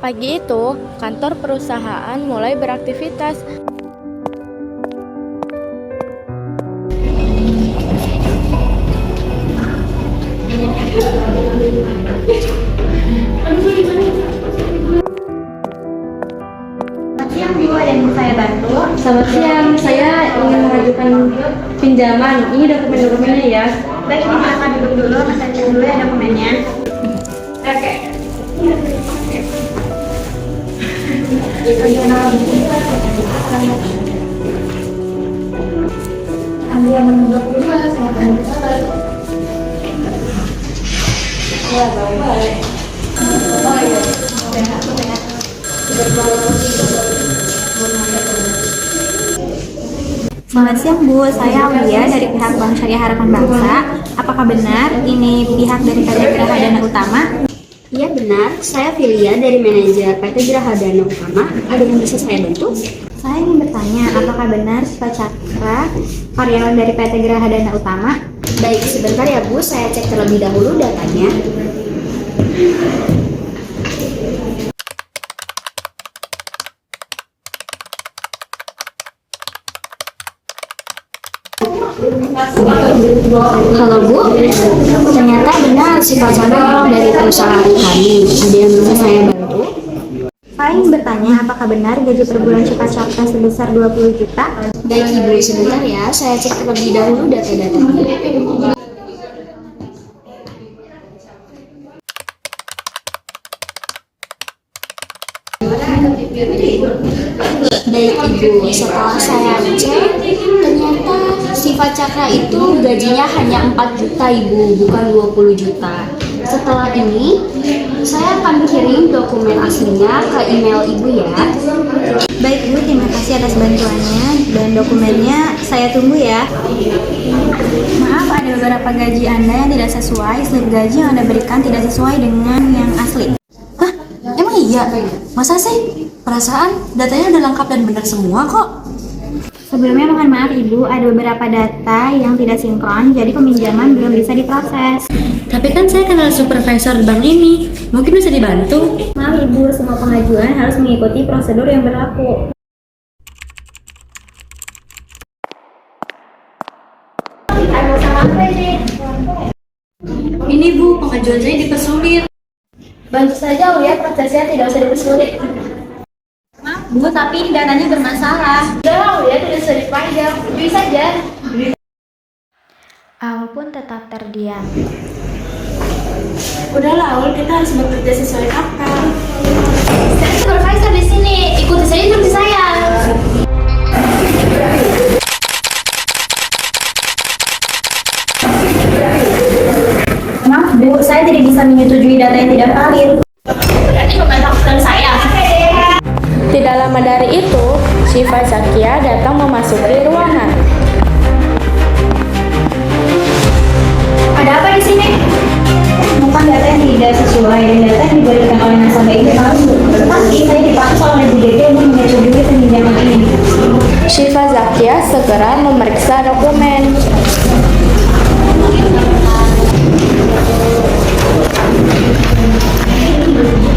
Pagi itu, kantor perusahaan mulai beraktivitas. Selamat siang Bu, ada yang bisa saya bantu? Selamat siang, saya ingin mengajukan pinjaman. Ini dokumen-dokumennya ya. Baik, ini silakan duduk dulu, saya cek dulu ya dokumennya. Oke. Ambil yang menunjuk dulu, saya akan bisa. Ya, baik. Oh iya, sehat. Selamat siang Bu, saya Aulia dari pihak Bank Syariah Harapan Bangsa. Apakah benar ini pihak dari PT Geraha Dana Utama? Iya benar, saya Filia dari manajer PT Geraha Dana Utama. Ada yang bisa saya bantu? Saya ingin bertanya, apakah benar Siva Cakra karyawan dari PT Geraha Dana Utama? Baik, sebentar ya Bu, saya cek terlebih dahulu datanya. Halo Bu, ternyata benar Siva Cakra dari perusahaan kami. Ada yang bisa saya bantu? Saya ingin bertanya, apakah benar gaji per bulan Siva Cakra sebesar 20 juta? Baik Ibu, sebentar ya, saya cek terlebih dahulu data-datanya. Baik Ibu, setelah saya cek, ternyata Siva Cakra itu gajinya hanya 4 juta Ibu, bukan 20 juta. Setelah ini, saya akan kirim dokumen aslinya ke email Ibu ya. Baik Bu, terima kasih atas bantuannya dan dokumennya saya tunggu ya. Maaf, ada beberapa gaji Anda yang tidak sesuai, slip gaji yang Anda berikan tidak sesuai dengan yang asli. Hah? Emang iya? Masa sih? Perasaan datanya udah lengkap dan benar semua kok. Sebelumnya mohon maaf Ibu, ada beberapa data yang tidak sinkron, jadi peminjaman belum bisa diproses. Tapi kan saya kenal supervisor bank ini. Mungkin bisa dibantu. Maaf Ibu, semua pengajuan harus mengikuti prosedur yang berlaku. Ini Bu, pengajuan saya dipersulit. Bantu saja ya, prosesnya tidak usah dipersulit. Maaf Bu, tapi ini datanya bermasalah. Udah ya, tidak usah dipanjang, beli saja. Aul pun tetap terdiam. Udahlah, Aul, kita harus bekerja sesuai akal. Saya supervisor di sini, ikuti saja instruksi saya. Maaf Bu, saya tidak bisa menyetujui data yang tidak valid. Berarti memanfaatkan saya. Tidak lama dari itu, Siva Cakra datang memasuki ruangan. Ada apa di sini? Bukan data yang tidak sesuai dan data yang diberikan oleh nasabah ini palsu. Tetapi saya dipaksa oleh Bu DP untuk menyetujui pinjaman ini. Siva Cakra segera memeriksa dokumen.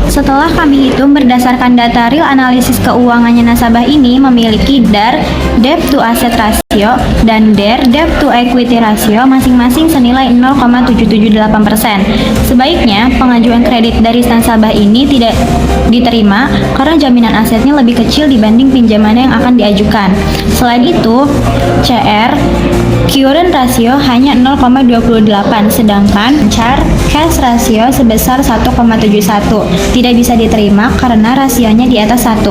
Setelah kami hitung berdasarkan data real analisis keuangannya nasabah ini memiliki DAR debt to asset ratio dan DAR debt to equity ratio masing-masing senilai 0,778%. Sebaiknya pengajuan kredit dari nasabah ini tidak diterima karena jaminan asetnya lebih kecil dibanding pinjamannya yang akan diajukan. Selain itu, CR current ratio hanya 0,28 sedangkan CAR cash ratio sebesar 1,71 tidak bisa diterima karena rasionya di atas 1.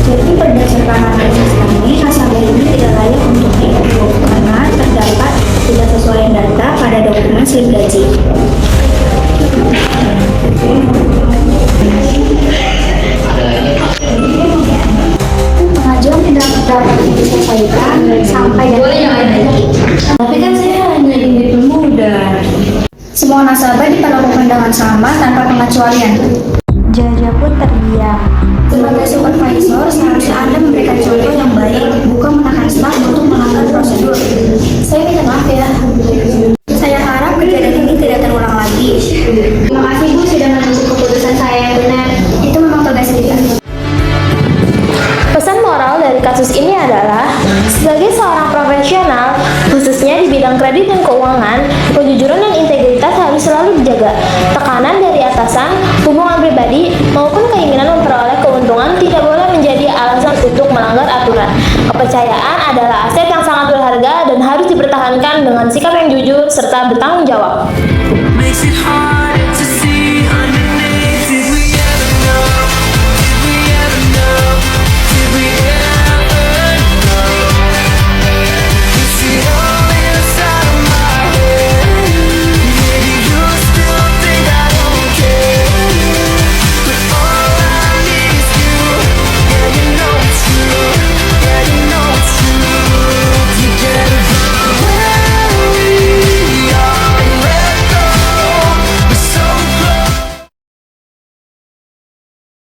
Jadi berdasarkan analisis kami, nasabah ini tidak layak untuk diajukan karena terdapat tidak sesuai data pada dokumen slip gaji. Pengajuan tidak dapat diselesaikan sampai data lagi. Tapi kan saya hanya ingin muda. Semua nasabah diperlakukan dengan sama tanpa pengecualian. Jaja pun terdiam. Sebagai supervisor, seharusnya Anda memberikan contoh yang baik, bukan menekan staf untuk melanggar prosedur. Saya minta maaf ya. Saya harap kejadian ini tidak terulang lagi. Terima kasih Bu sudah menunggu keputusan saya yang benar. Itu memang Kejujuran dan integritas harus selalu dijaga. Tekanan dari atasan, hubungan pribadi, maupun keinginan memperoleh keuntungan tidak boleh menjadi alasan untuk melanggar aturan. Kepercayaan adalah aset yang sangat berharga dan harus dipertahankan dengan sikap yang jujur serta bertanggung jawab. Makes it hard